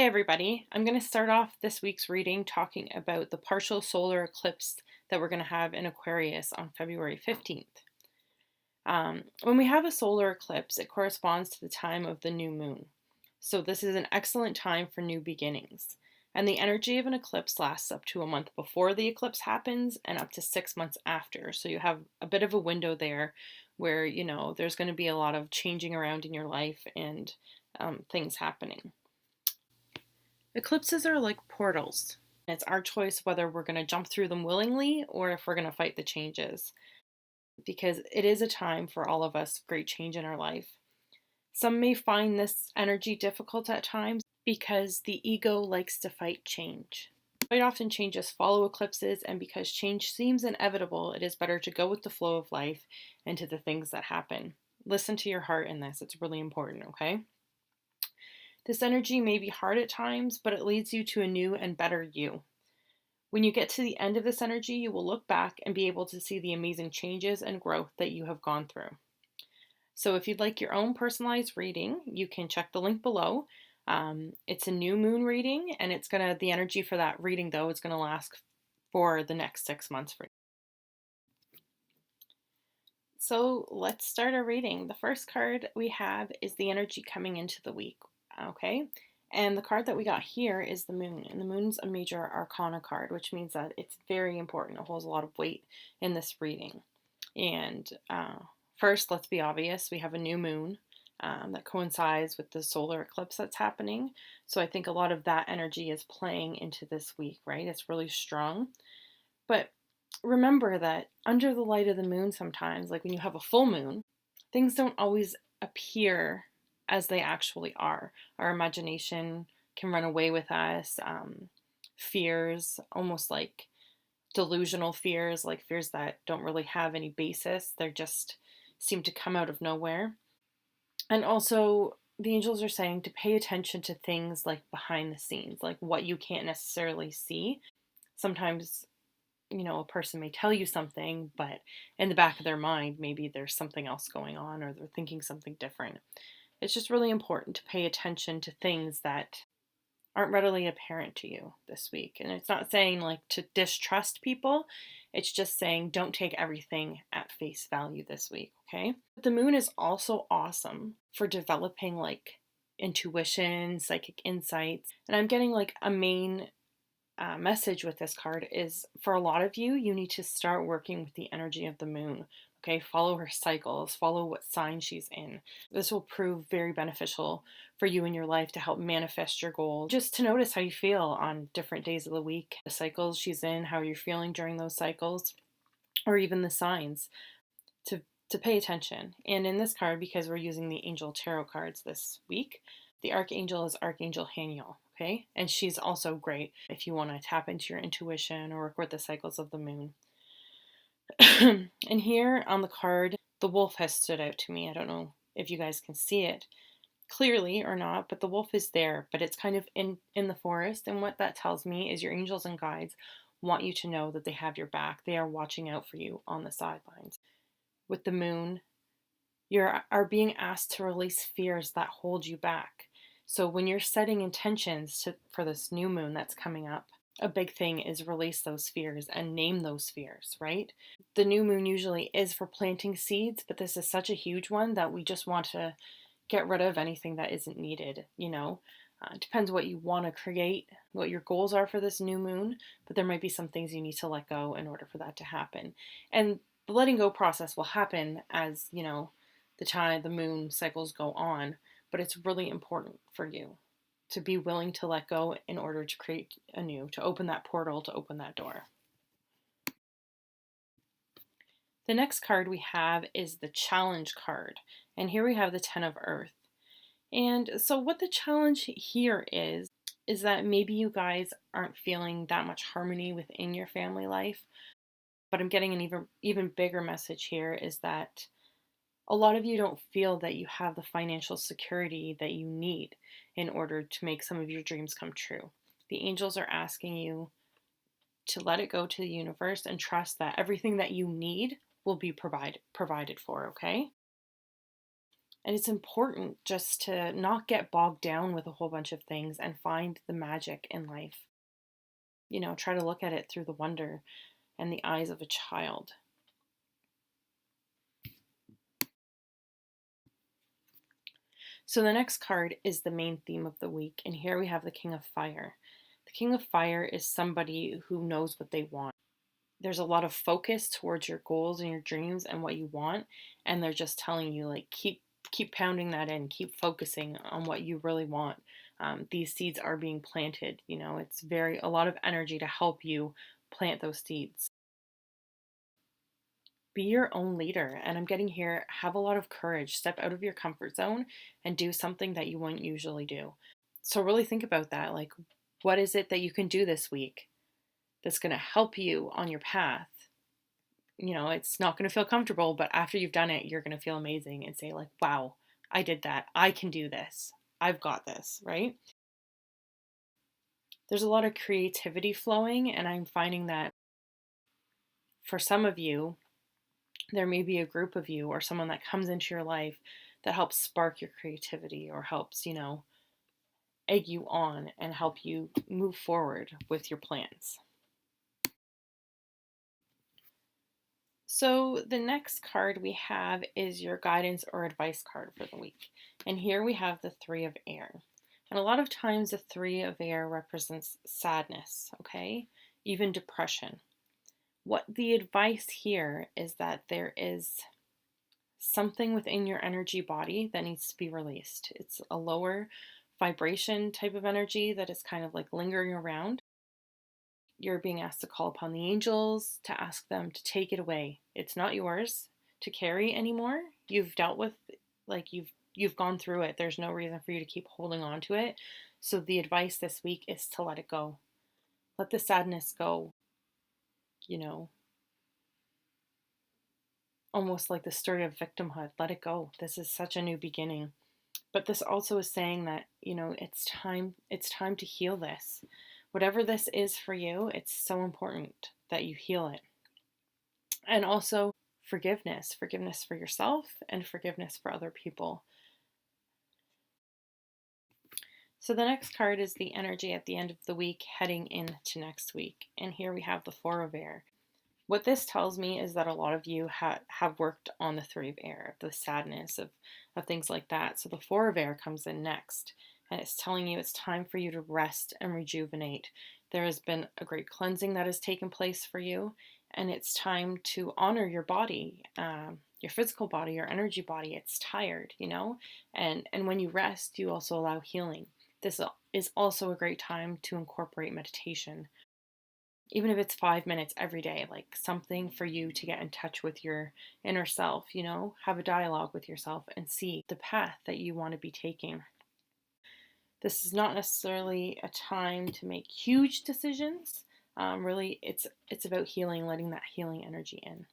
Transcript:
Hey everybody, I'm going to start off this week's reading talking about the partial solar eclipse that we're going to have in Aquarius on February 15th. When we have a solar eclipse, it corresponds to the time of the new moon. So this is an excellent time for new beginnings. And the energy of an eclipse lasts up to a month before the eclipse happens and up to 6 months after. So you have a bit of a window there where, there's going to be a lot of changing around in your life and things happening. Eclipses are like portals. It's our choice whether we're going to jump through them willingly or if we're going to fight the changes, because it is a time for all of us great change in our life. Some may find this energy difficult at times because the ego likes to fight change. Quite often changes follow eclipses, and because change seems inevitable, it is better to go with the flow of life and to the things that happen. Listen to your heart in this, it's really important, okay? This energy may be hard at times, but it leads you to a new and better you. When you get to the end of this energy, you will look back and be able to see the amazing changes and growth that you have gone through. So if you'd like your own personalized reading, you can check the link below. It's a new moon reading, and the energy for that reading though is gonna last for the next 6 months for you. So let's start our reading. The first card we have is the energy coming into the week, okay? And the card that we got here is the moon, and the moon's a major arcana card, which means that it's very important. It holds a lot of weight in this reading. And first, let's be obvious, we have a new moon that coincides with the solar eclipse that's happening. So I think a lot of that energy is playing into this week, right? It's really strong. But remember that under the light of the moon sometimes, like when you have a full moon, things don't always appear as they actually are. Our imagination can run away with us. Fears, almost like delusional fears, like fears that don't really have any basis. They just seem to come out of nowhere. And also, the angels are saying to pay attention to things like behind the scenes, like what you can't necessarily see. Sometimes a person may tell you something, but in the back of their mind, maybe there's something else going on or they're thinking something different. It's just really important to pay attention to things that aren't readily apparent to you this week. And it's not saying like to distrust people, it's just saying don't take everything at face value this week, okay? But the moon is also awesome for developing like intuition, psychic insights. And I'm getting like a main message with this card is for a lot of you, you need to start working with the energy of the moon. Okay, follow her cycles, follow what sign she's in. This will prove very beneficial for you in your life to help manifest your goals. Just to notice how you feel on different days of the week, the cycles she's in, how you're feeling during those cycles, or even the signs to pay attention. And in this card, because we're using the angel tarot cards this week, the archangel is Archangel Haniel. Okay, and she's also great if you want to tap into your intuition or work with the cycles of the moon. And here on the card, the wolf has stood out to me. I don't know if you guys can see it clearly or not, but the wolf is there, but it's kind of in the forest. And what that tells me is your angels and guides want you to know that they have your back. They are watching out for you on the sidelines. With the moon, you are being asked to release fears that hold you back. So when you're setting intentions for this new moon that's coming up, a big thing is release those fears and name those fears, right? The new moon usually is for planting seeds, but this is such a huge one that we just want to get rid of anything that isn't needed, It depends what you want to create, what your goals are for this new moon, but there might be some things you need to let go in order for that to happen. And the letting go process will happen as, the moon cycles go on, but it's really important for you to be willing to let go in order to create anew, to open that portal, to open that door. The next card we have is the challenge card, and here we have the 10 of Earth. And so what the challenge here is that maybe you guys aren't feeling that much harmony within your family life, but I'm getting an even bigger message here is that a lot of you don't feel that you have the financial security that you need in order to make some of your dreams come true. The angels are asking you to let it go to the universe and trust that everything that you need will be provided for, okay? And it's important just to not get bogged down with a whole bunch of things and find the magic in life. Try to look at it through the wonder and the eyes of a child. So the next card is the main theme of the week, and here we have the King of Fire. The King of Fire is somebody who knows what they want. There's a lot of focus towards your goals and your dreams and what you want, and they're just telling you, like, keep pounding that in, keep focusing on what you really want. These seeds are being planted. It's a lot of energy to help you plant those seeds. Be your own leader, and I'm getting here, have a lot of courage, step out of your comfort zone and do something that you wouldn't usually do. So really think about that, like, what is it that you can do this week that's going to help you on your path? It's not going to feel comfortable, but after you've done it, you're going to feel amazing and say, like, wow, I did that, I can do this, I've got this, right? There's a lot of creativity flowing, and I'm finding that for some of you, there may be a group of you or someone that comes into your life that helps spark your creativity or helps, egg you on and help you move forward with your plans. So the next card we have is your guidance or advice card for the week. And here we have the Three of Air. And a lot of times the Three of Air represents sadness, okay? Even depression. What the advice here is that there is something within your energy body that needs to be released. It's a lower vibration type of energy that is kind of like lingering around. You're being asked to call upon the angels to ask them to take it away. It's not yours to carry anymore. You've dealt with, like, you've gone through it. There's no reason for you to keep holding on to it. So the advice this week is to let it go. Let the sadness go. Almost like the story of victimhood. Let it go. This is such a new beginning. But this also is saying that, it's time to heal this. Whatever this is for you, it's so important that you heal it. And also forgiveness for yourself and forgiveness for other people. So the next card is the energy at the end of the week heading into next week. And here we have the Four of Air. What this tells me is that a lot of you have worked on the Three of Air, the sadness of things like that. So the Four of Air comes in next, and it's telling you it's time for you to rest and rejuvenate. There has been a great cleansing that has taken place for you, and it's time to honor your body, your physical body, your energy body. It's tired, and when you rest, you also allow healing. This is also a great time to incorporate meditation, even if it's 5 minutes every day, like something for you to get in touch with your inner self, have a dialogue with yourself and see the path that you want to be taking. This is not necessarily a time to make huge decisions. Really, it's about healing, letting that healing energy in.